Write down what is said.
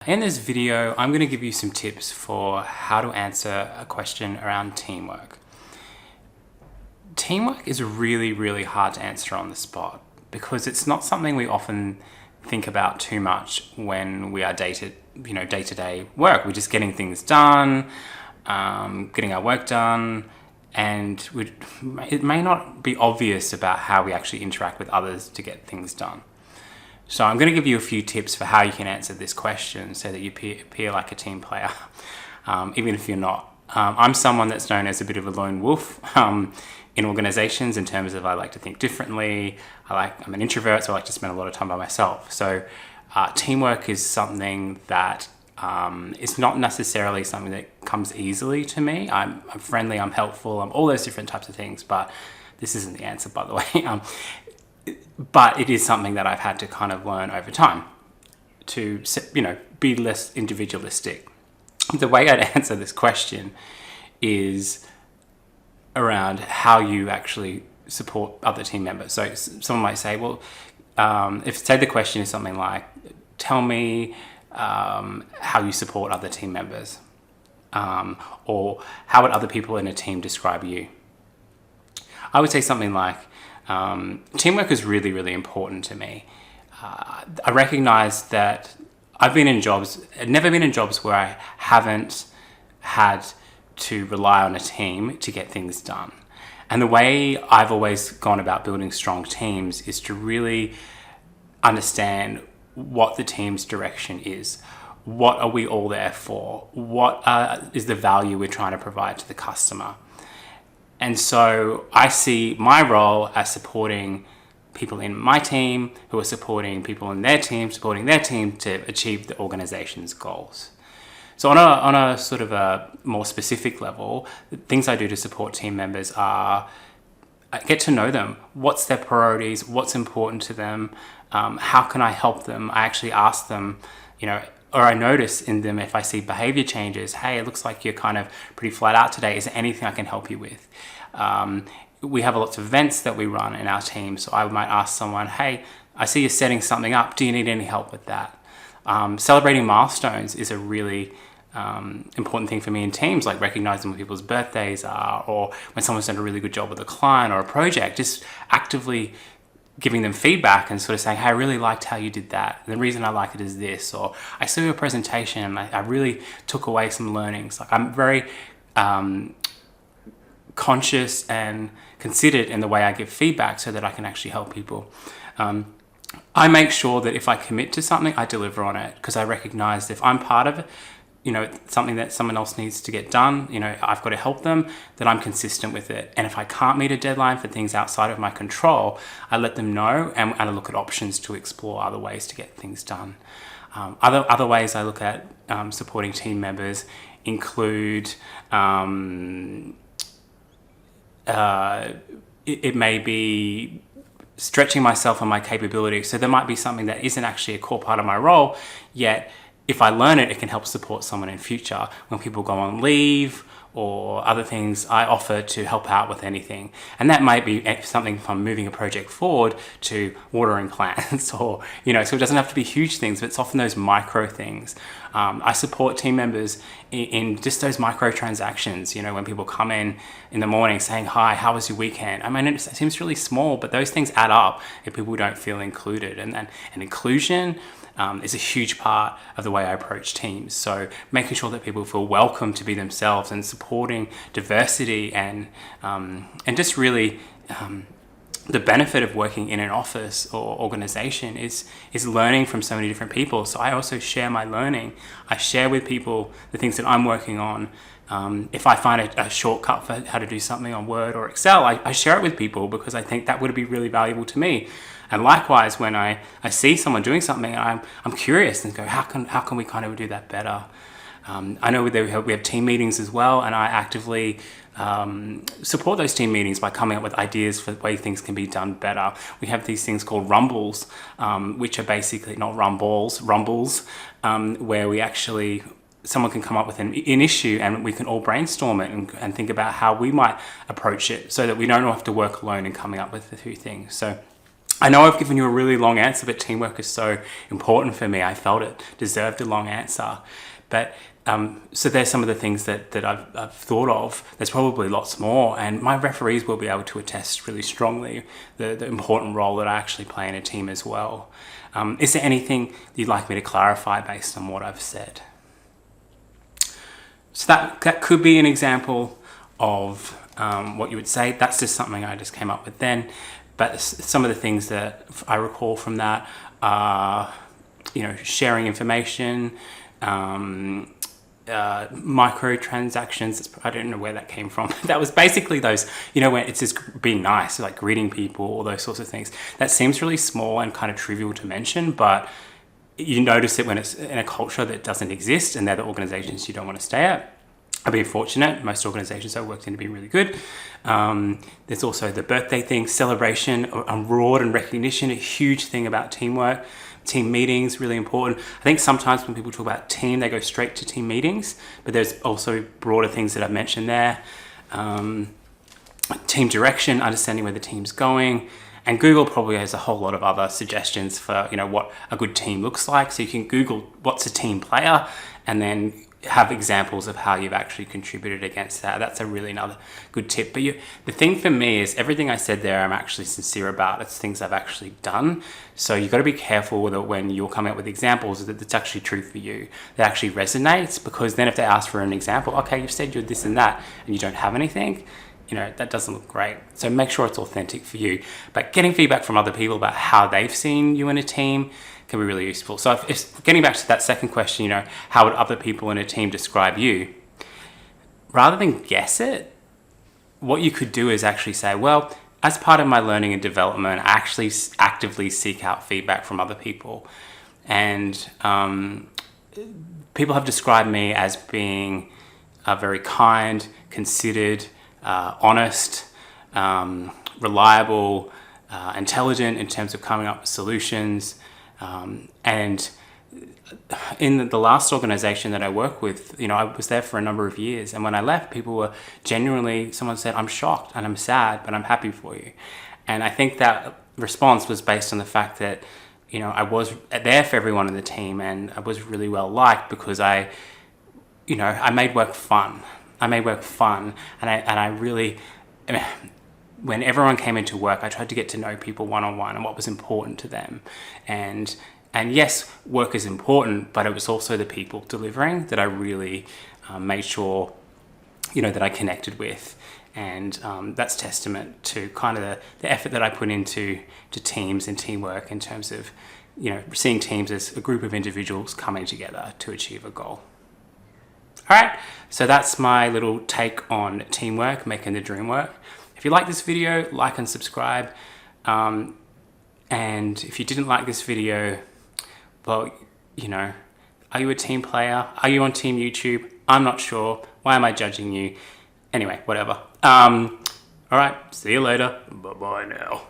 In this video, I'm going to give you some tips for how to answer a question around teamwork. Teamwork is really, really hard to answer on the spot because it's not something we often think about too much when we are day-to-day work. We're just getting things done, getting our work done, and it may not be obvious about how we actually interact with others to get things done. So I'm going to give you a few tips for how you can answer this question so that you appear like a team player, even if you're not. I'm someone that's known as a bit of a lone wolf in organizations in terms of I like to think differently. I'm an introvert, so I like to spend a lot of time by myself. So teamwork is something that it's not necessarily something that comes easily to me. I'm friendly, I'm helpful, I'm all those different types of things, but this isn't the answer, by the way. But it is something that I've had to kind of learn over time to, be less individualistic. The way I'd answer this question is around how you actually support other team members. So someone might say, well, if the question is something like, tell me how you support other team members, or how would other people in a team describe you? I would say something like, teamwork is really, really important to me. I recognize that I've never been in jobs where I haven't had to rely on a team to get things done. And the way I've always gone about building strong teams is to really understand what the team's direction is. What are we all there for? What is the value we're trying to provide to the customer? And so I see my role as supporting people in my team who are supporting people in their team, supporting their team to achieve the organization's goals. So on a sort of a more specific level, the things I do to support team members are I get to know them. What's their priorities? What's important to them? How can I help them? I actually ask them, or I notice in them if I see behavior changes. Hey, it looks like you're kind of pretty flat out today. Is there anything I can help you with? We have lots of events that we run in our team. So I might ask someone, hey, I see you're setting something up. Do you need any help with that? Celebrating milestones is a really important thing for me in teams, like recognizing when people's birthdays are, or when someone's done a really good job with a client or a project, just actively giving them feedback and sort of saying, hey, I really liked how you did that. And the reason I like it is this, or I saw your presentation and I really took away some learnings. Like I'm very conscious and considered in the way I give feedback so that I can actually help people. I make sure that if I commit to something, I deliver on it because I recognize if I'm part of it, something that someone else needs to get done, I've got to help them, that I'm consistent with it. And if I can't meet a deadline for things outside of my control, I let them know and I look at options to explore other ways to get things done. Other ways I look at supporting team members include it may be stretching myself and my capabilities. So there might be something that isn't actually a core part of my role, yet if I learn it, it can help support someone in future. When people go on leave or other things, I offer to help out with anything. And that might be something from moving a project forward to watering plants or, so it doesn't have to be huge things, but it's often those micro things. I support team members in just those micro transactions, when people come in the morning saying, hi, how was your weekend? I mean, it seems really small, but those things add up if people don't feel included. And inclusion is a huge part of the way I approach teams. So making sure that people feel welcome to be themselves and supporting diversity and just really the benefit of working in an office or organization is learning from so many different people. So I also share my learning. I share with people the things that I'm working on. If I find a shortcut for how to do something on Word or Excel, I share it with people because I think that would be really valuable to me. And likewise, when I see someone doing something, I'm curious and go, how can we kind of do that better? I know we have team meetings as well, and I actively support those team meetings by coming up with ideas for the way things can be done better. We have these things called rumbles, which are basically not rumbles, where we actually someone can come up with an issue and we can all brainstorm it and think about how we might approach it so that we don't have to work alone in coming up with a few things. So I know I've given you a really long answer, but teamwork is so important for me. I felt it deserved a long answer. But so there's some of the things that I've thought of. There's probably lots more, and my referees will be able to attest really strongly the important role that I actually play in a team as well. Is there anything you'd like me to clarify based on what I've said? So that could be an example of what you would say. That's just something I just came up with then. But some of the things that I recall from that are, sharing information, microtransactions. I don't know where that came from. That was basically those, when it's just being nice, like greeting people, all those sorts of things. That seems really small and kind of trivial to mention, but you notice it when it's in a culture that doesn't exist, and they're the organizations you don't want to stay at. I've been fortunate. Most organizations I've worked in have been really good. There's also the birthday thing, celebration, reward and recognition, a huge thing about teamwork. Team meetings, really important. I think sometimes when people talk about team, they go straight to team meetings, but there's also broader things that I've mentioned there. Team direction, understanding where the team's going. And Google probably has a whole lot of other suggestions for, what a good team looks like. So you can Google what's a team player and then have examples of how you've actually contributed against that. That's a really another good tip. But the thing for me is everything I said there, I'm actually sincere about. It's things I've actually done. So you've got to be careful with it when you're coming up with examples that it's actually true for you. That actually resonates, because then if they ask for an example, okay, you've said you're this and that, and you don't have anything, that doesn't look great. So make sure it's authentic for you. But getting feedback from other people about how they've seen you in a team can be really useful. So if getting back to that second question, how would other people in a team describe you? Rather than guess it, what you could do is actually say, well, as part of my learning and development, I actually actively seek out feedback from other people. And people have described me as being very kind, considered, honest, reliable, intelligent in terms of coming up with solutions. And in the last organization that I work with, I was there for a number of years. And when I left, people were genuinely, someone said, I'm shocked and I'm sad, but I'm happy for you. And I think that response was based on the fact that, I was there for everyone in the team, and I was really well liked because I made work fun. And I really, when everyone came into work, I tried to get to know people one-on-one and what was important to them. And yes, work is important, but it was also the people delivering that I really made sure, that I connected with. And that's testament to kind of the effort that I put into teams and teamwork in terms of, seeing teams as a group of individuals coming together to achieve a goal. All right, so that's my little take on teamwork, making the dream work. If you like this video, like and subscribe. And if you didn't like this video, well, are you a team player? Are you on Team YouTube? I'm not sure. Why am I judging you? Anyway, whatever. All right, see you later. Bye-bye now.